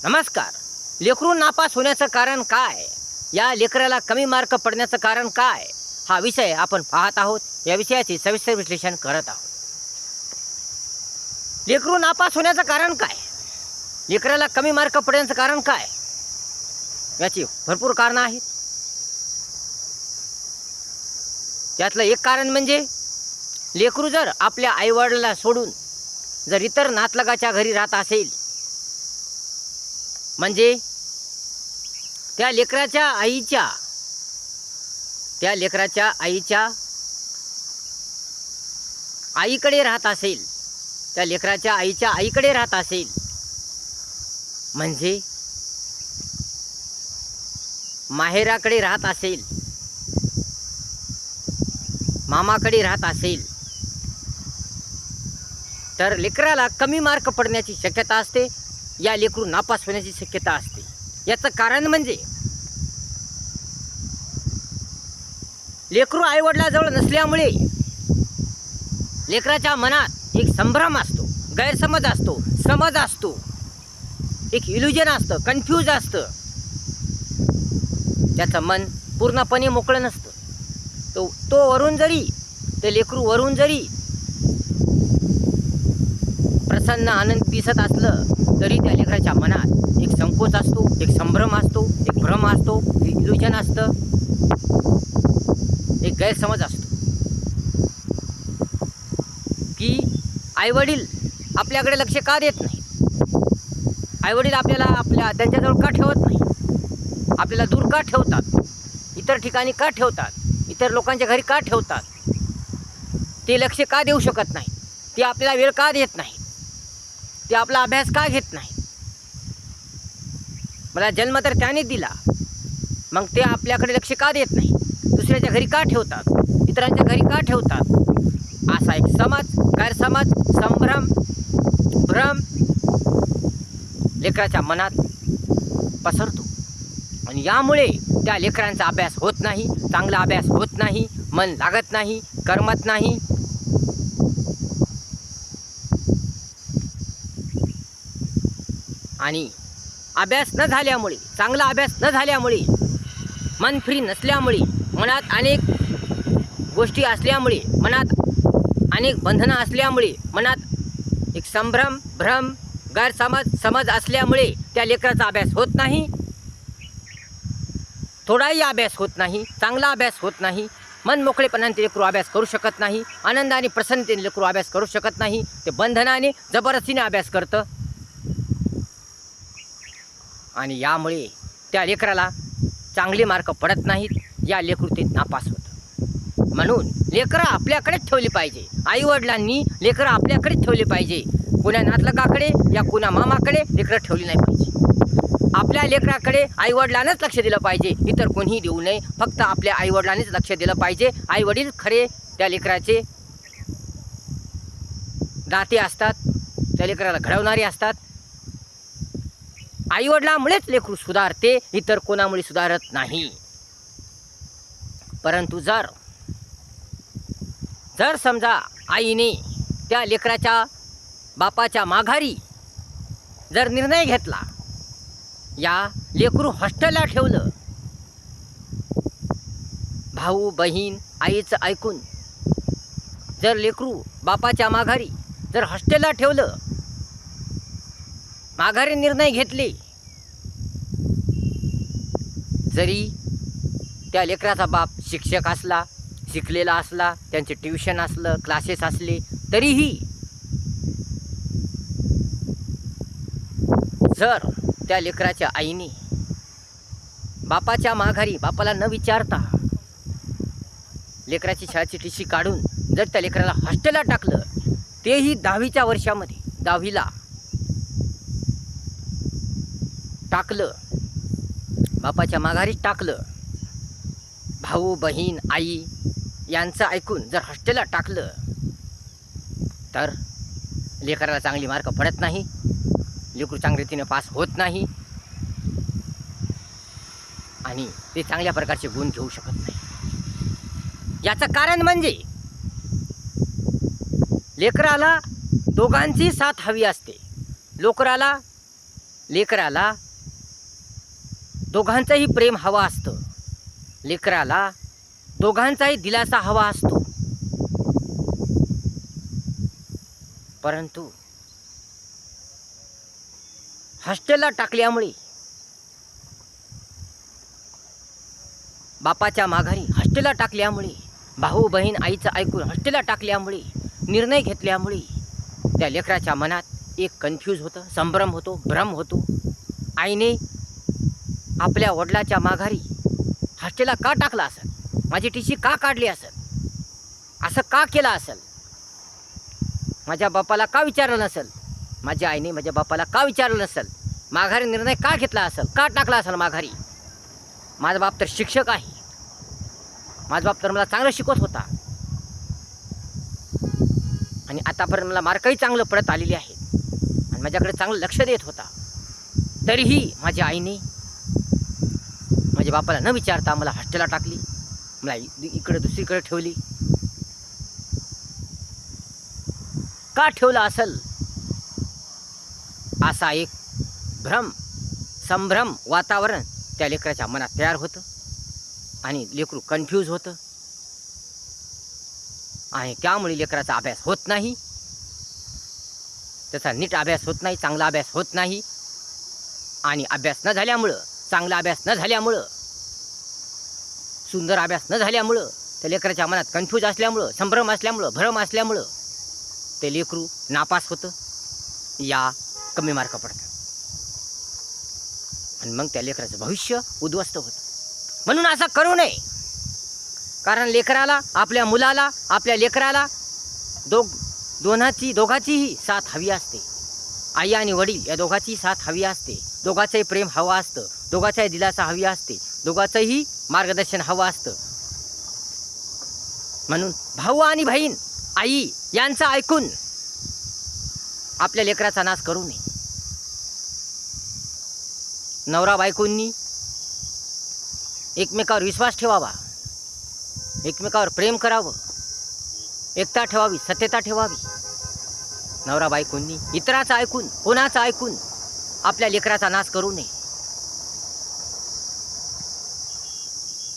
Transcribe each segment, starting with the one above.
नमस्कार. लेकरू नापास होण्याचं कारण काय? या लेकराला कमी मार्क पडण्याचं कारण काय? हा विषय आपण पाहत आहोत. या विषयाचे सविस्तर विश्लेषण करत आहोत. लेकरू नापास होण्याचं कारण काय? लेकराला कमी मार्क पडण्याचं कारण काय? याची भरपूर कारणं आहेत. त्यातलं एक कारण म्हणजे लेकरू जर आपल्या आईवडिलाला सोडून जर इतर नातलगाच्या घरी राहत असेल, म्हणजे त्या लेकराच्या आईकडे राहत असेल, त्या लेकराच्या आईच्या आईकडे राहत असेल, म्हणजे माहेराकडे राहत असेल, मामाकडे राहत असेल, तर लेकराला कमी मार्क पडण्याची शक्यता असते. या लेकरू नापास होण्याची शक्यता असते. याचं कारण म्हणजे लेकरू आईवडिलाजवळ नसल्यामुळे लेकराच्या मनात एक संभ्रम असतो, गैरसमज असतो, समज असतो, एक इल्युजन असतं, कन्फ्यूज असतं. त्याचं मन पूर्णपणे मोकळं नसतं. तो वरून जरी, ते लेकरू वरून जरी प्रसन्न आनंद दिसत असलं तरी त्या लेकराच्या मनात एक संकोच असतो, एक संभ्रम असतो, एक भ्रम असतो, एक इल्युजन असतं, एक गैरसमज असतो की आईवडील आपल्याकडे लक्ष का देत नाही, आईवडील आपल्याला त्यांच्याजवळ का ठेवत नाही, आपल्याला दूर का ठेवतात, इतर ठिकाणी का ठेवतात, इतर लोकांच्या घरी का ठेवतात, ते लक्ष का देऊ शकत नाही, ते आपल्याला वेळ का देत नाही, ते आपला अभ्यास का घेत नाही. मला जन्म तर त्यानेच दिला, मग ते आपल्याकडे लक्ष का देत नाही, दुसऱ्याच्या घरी का ठेवतात, इतरांच्या घरी का ठेवतात, असा एक समज, गैरसमज, संभ्रम, भ्रम लेकराच्या मनात पसरतो. आणि यामुळे त्या लेकरांचा अभ्यास होत नाही, चांगला अभ्यास होत नाही, मन लागत नाही, करमत नाही. आणि अभ्यास न झाल्यामुळे, चांगला अभ्यास न झाल्यामुळे, मन फ्री नसल्यामुळे, मनात अनेक गोष्टी असल्यामुळे, मनात अनेक बंधनं असल्यामुळे, मनात एक संभ्रम, भ्रम, गैरसमज, समज असल्यामुळे त्या लेकराचा अभ्यास होत नाही, थोडाही अभ्यास होत नाही, चांगला अभ्यास होत नाही. मन मोकळेपणाने लेकरू अभ्यास करू शकत नाही, आनंदाने प्रसन्नतेने लेकरू अभ्यास करू शकत नाही. ते बंधनाने, जबरदस्तीने अभ्यास करतं. आणि यामुळे त्या लेकराला चांगले मार्क पडत नाहीत. या लेकरू ते नापास होतं. म्हणून लेकरं आपल्याकडेच ठेवली पाहिजे. आईवडिलांनी लेकरं आपल्याकडेच ठेवली पाहिजे. कोणा नातलगाकडे या कोणा मामाकडे लेकरं ठेवली नाही पाहिजे. आपल्या लेकराकडे आईवडिलांनाच लक्ष दिलं पाहिजे, इतर कोणीही देऊ नये. फक्त आपल्या आईवडिलांनीच लक्ष दिलं पाहिजे. आईवडील खरे त्या लेकराचे दाते असतात, त्या लेकराला घडवणारे असतात. आईवडिलांमुळेच लेकरू सुधारते, इतर कोणामुळे सुधारत नाही. परंतु जर समजा आईने त्या लेकराच्या बापाच्या माघारी जर निर्णय घेतला, या लेकरू हॉस्टेलला ठेवलं, भाऊ बहीण आईचं ऐकून जर लेकरू बापाच्या माघारी जर हॉस्टेलला ठेवलं, माघारी निर्णय घेतले, जरी त्या लेकराचा बाप शिक्षक असला, शिकलेला असला, त्यांचे ट्युशन असलं, क्लासेस असले, तरीही जर त्या लेकराच्या आईने बापाच्या माघारी बापाला न विचारता लेकराची शाळेची टीसी काढून जर त्या लेकराला हॉस्टेलला टाकलं, तेही 10वीच्या वर्षामध्ये 10वीला टाकलं, बापाच्या माघारीच टाकलं, भाऊ बहीण आई यांचं ऐकून जर हॉस्टेलला टाकलं, तर लेकराला चांगली मार्क पडत नाही, लेकरू चांगल्या रीतीने पास होत नाही आणि ते चांगल्या प्रकारचे गुण घेऊ शकत नाही. याचं कारण म्हणजे लेकराला दोघांची साथ हवी असते. लेकराला दोघांचंही प्रेम हवं असतं, लेकराला दोघांचाही दिलासा हवा असतो. परंतु हॉस्टेलला टाकल्यामुळे, बापाच्या माघारी हॉस्टेलला टाकल्यामुळे, भाऊ बहीण आईचं ऐकून हॉस्टेलला टाकल्यामुळे, निर्णय घेतल्यामुळे त्या लेकराच्या मनात एक कन्फ्यूज होतं, संभ्रम होतो, भ्रम होतो. आईने आपल्या वडिलाच्या माघारी हॉस्टेलला का टाकला असेल, माझी टीसी का काढली असेल, असं का केलं असेल, माझ्या बापाला का विचारलं नसेल, माझ्या आईने माझ्या बापाला का विचारलं नसेल, माघारी निर्णय का घेतला असेल, का टाकला असेल माघारी. माझा बाप तर शिक्षक आहे, माझा बाप तर मला चांगलं शिकवत होता आणि आतापर्यंत मला मार्कही चांगलं पडत आलेले आहेत आणि माझ्याकडे चांगलं लक्ष देत होता. तरीही माझ्या आईने माझ्या बापाला न विचारता मला हॉस्टेलला टाकली, मला इकडे दुसरीकडे ठेवली. का ठेवलं असेल, असा एक भ्रम संभ्रम वातावरण त्या लेकराच्या मनात तयार होतं आणि लेकरू कन्फ्यूज होतं आणि त्यामुळे लेकराचा अभ्यास होत नाही, त्याचा नीट अभ्यास होत नाही, चांगला अभ्यास होत नाही. आणि अभ्यास न झाल्यामुळं, चांगला अभ्यास न झाल्यामुळं, सुंदर अभ्यास न झाल्यामुळं, त्या लेकराच्या मनात कन्फ्यूज असल्यामुळं, संभ्रम असल्यामुळं, भ्रम असल्यामुळं ते लेकरू नापास होतं, या कमी मार्क पडतात आणि मग त्या लेकराचं भविष्य उद्ध्वस्त होतं. म्हणून असं करू नये. कारण लेकराला, आपल्या मुलाला, आपल्या लेकराला दोघाचीही साथ हवी असते. आई आणि वडील या दोघाचीही साथ हवी असते, दोघाचंही प्रेम हवं असतं, दोघाचाही दिलासा हवी असते, दोघाचंही मार्गदर्शन हवं असतं. म्हणून भाऊ आणि बहीण, आई यांचं ऐकून आपल्या लेकराचा नाश करू नये. नवरा बायकोंनी एकमेकावर विश्वास ठेवावा, एकमेकावर प्रेम करावं, एकता ठेवावी, सत्यता ठेवावी. नवरा बायकोंनी इतराचं ऐकून, कोणाचं ऐकून आपल्या लेकराचा नाश करू नये.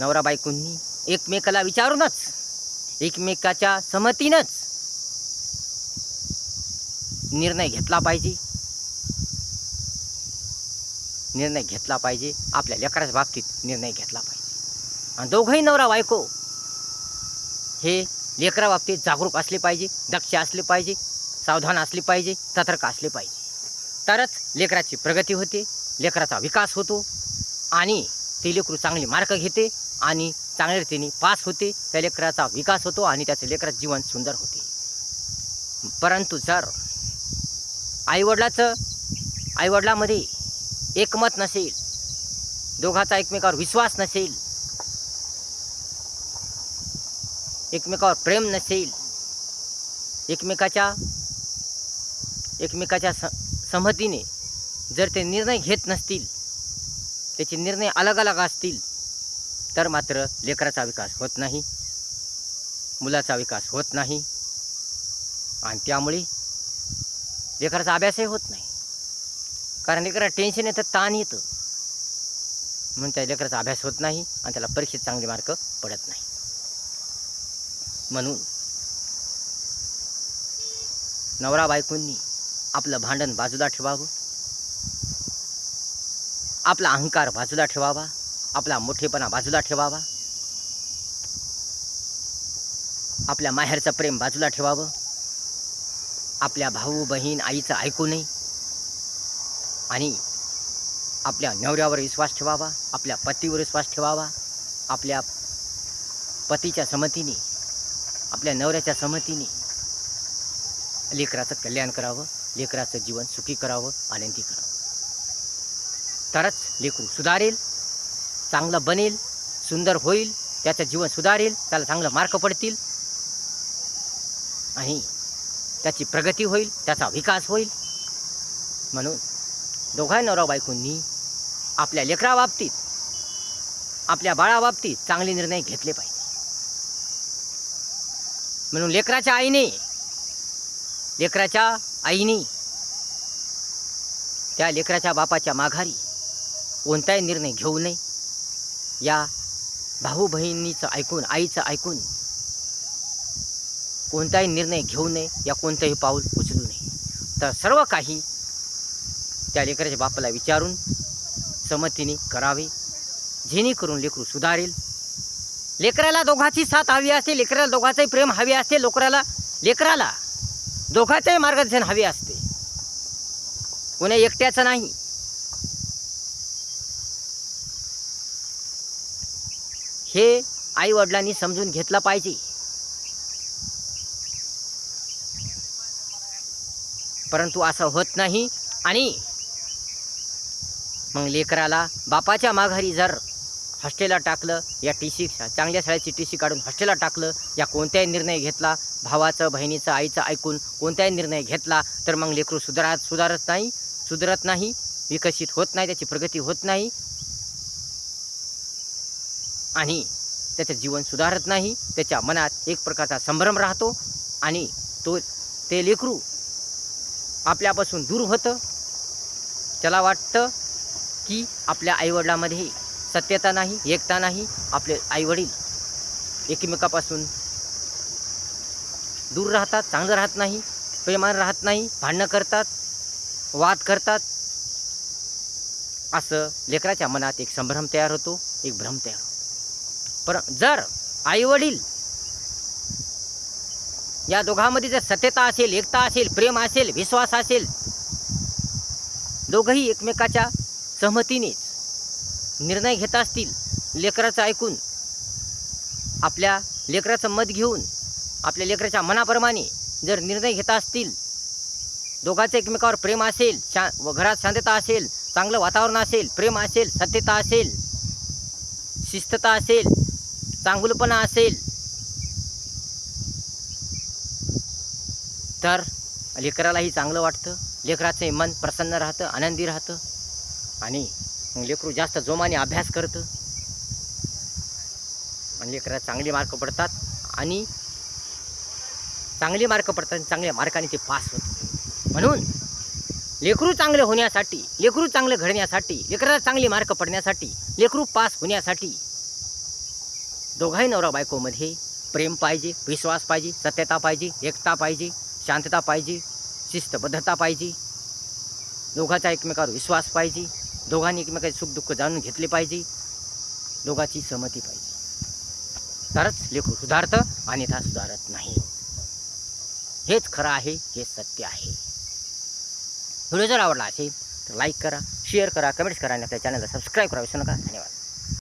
नवरा बायकोंनी एकमेकाला विचारूनच, एकमेकाच्या सहमतीनंच निर्णय घेतला पाहिजे. निर्णय घेतला पाहिजे, आपल्या लेकराच्या बाबतीत निर्णय घेतला पाहिजे. आणि दोघंही नवरा बायको हे लेकरा बाबतीत जागरूक असले पाहिजे, दक्ष असले पाहिजे, सावधान असले पाहिजे, सतर्क असले पाहिजे. तरच लेकराची प्रगती होते, लेकराचा विकास होतो आणि ते लेकरू चांगली मार्क घेते आणि चांगल्या रीतीने पास होते, त्या लेकराचा विकास होतो आणि त्याचं लेकराचं जीवन सुंदर होते. परंतु जर आईवडिलामध्ये एकमत नसेल, दोघाचा एकमेकावर विश्वास नसेल, एकमेकावर प्रेम नसेल, एकमेकाच्या सहमतीने जर ते निर्णय घेत नसतील, त्याचे निर्णय अलग अलग असतील, तर मात्र लेकराचा विकास होत नाही, मुलाचा विकास होत नाही आणि त्यामुळे लेकराचा अभ्यासही होत नाही. कारण लेकराला टेन्शन येतं, ताण येतं, म्हणून त्या लेकराचा अभ्यास होत नाही आणि त्याला परीक्षेत चांगले मार्क पडत नाही. म्हणून नवरा बायकोंनी आपलं भांडण बाजूला ठेवावं, आपला अहंकार बाजूला ठेवावा, आपला मोठेपणा बाजूला ठेवावा, आपल्या माहेरचं प्रेम बाजूला ठेवावं, आपल्या भाऊ बहीण आईचं ऐकू नये आणि आपल्या नवऱ्यावर विश्वास ठेवावा, आपल्या पतीवर विश्वास ठेवावा, आपल्या पतीच्या संमतीने, आपल्या नवऱ्याच्या संमतीने लेकराचं कल्याण करावं, लेकराचं जीवन सुखी करावं, आनंदी करावं. तरच लेकरू सुधारेल, चांगलं बनेल, सुंदर होईल, त्याचं जीवन सुधारेल, त्याला चांगलं मार्क पडतील आणि त्याची प्रगती होईल, त्याचा विकास होईल. म्हणून दोघांनी नवरा बायकोंनी आपल्या लेकराबाबतीत, आपल्या बाळाबाबतीत चांगले निर्णय घेतले पाहिजे. म्हणून लेकराच्या आईने त्या लेकराच्या बापाच्या माघारी कोणताही निर्णय घेऊ नये. या भाऊ बहिणीचं ऐकून, आईचं ऐकून कोणताही निर्णय घेऊ नये, या कोणतंही पाऊल उचलू नये. तर सर्व काही त्या लेकराच्या बापाला विचारून संमतीने करावे, जेणेकरून लेकरू सुधारेल. लेकराला दोघांची साथ हवी असते, लेकराला दोघांचंही प्रेम हवे असते, लेकराला दोघांचंही मार्गदर्शन हवे असते, कोणी एकट्याचं नाही. हे आई वडिलांनी समजून घेतलं पाहिजे. परंतु असं होत नाही. आणि मग लेकराला बापाच्या माघारी जर हॉस्टेलला टाकलं, या टीसी चांगल्या शाळेची टीसी काढून हॉस्टेलला टाकलं, या कोणताही निर्णय घेतला, भावाचं बहिणीचं आईचं ऐकून कोणताही निर्णय घेतला, तर मग लेकरू सुधारत नाही, विकसित होत नाही, त्याची प्रगती होत नाही आणि त्याचं जीवन सुधारत नाही. त्याच्या मनात एक प्रकारचा संभ्रम राहतो आणि ते लेकरू आपल्यापासून दूर होतं. त्याला वाटतं की आपल्या आईवडिलांमध्ये सत्यता नाही, एकता नाही, आपले आईवडील एकमेकापासून दूर राहतात, चांगलं राहत नाही, प्रेमानं राहत नाही, भांडणं करतात, वाद करतात. असं लेकराच्या मनात एक संभ्रम तयार होतो, एक भ्रम तयार होतो. पण जर आईवडील या दोघांमध्ये जर सत्यता असेल, एकता असेल, प्रेम असेल, विश्वास असेल, दोघंही एकमेकाच्या सहमतीने निर्णय घेत असतील, लेकराचं ऐकून, आपल्या लेकराचं मत घेऊन, आपल्या लेकराच्या मनाप्रमाणे जर निर्णय घेत असतील, दोघांचं एकमेकावर प्रेम असेल, घरात शांतता असेल, चांगलं वातावरण असेल, प्रेम असेल, सत्यता असेल, शिस्तता असेल, चांगुलपणा असेल, तर लेकरालाही चांगलं वाटतं, लेकराचं मन प्रसन्न राहतं, आनंदी राहतं आणि लेकरू जास्त जोमाने अभ्यास करतं आणि लेकराला चांगले मार्क पडतात आणि चांगले मार्काने ते पास होतं. म्हणून लेकरू चांगले होण्यासाठी, लेकरू चांगलं घडण्यासाठी, लेकराला चांगले मार्क पडण्यासाठी, लेकरू पास होण्यासाठी दोघाही नवरा बायकोमध्ये प्रेम पाहिजे, विश्वास पाहिजे, सत्यता पाहिजे, एकता पाहिजे, शांतता पाहिजे, शिस्तबद्धता पाहिजे, दोघांचा एकमेकावर विश्वास पाहिजे, दोघांनी एकमेकाचे सुखदुःख जाणून घेतले पाहिजे, दोघांची सहमती पाहिजे. तरच लेकरू सुधारतं, अन्यथा सुधारत नाही. हेच खरं आहे, हेच सत्य आहे. व्हिडिओ जर आवडला असेल तर लाईक करा, शेअर करा, कमेंट्स करा आणि आपल्या चॅनलला सबस्क्राईब करा. विसरू नका. धन्यवाद.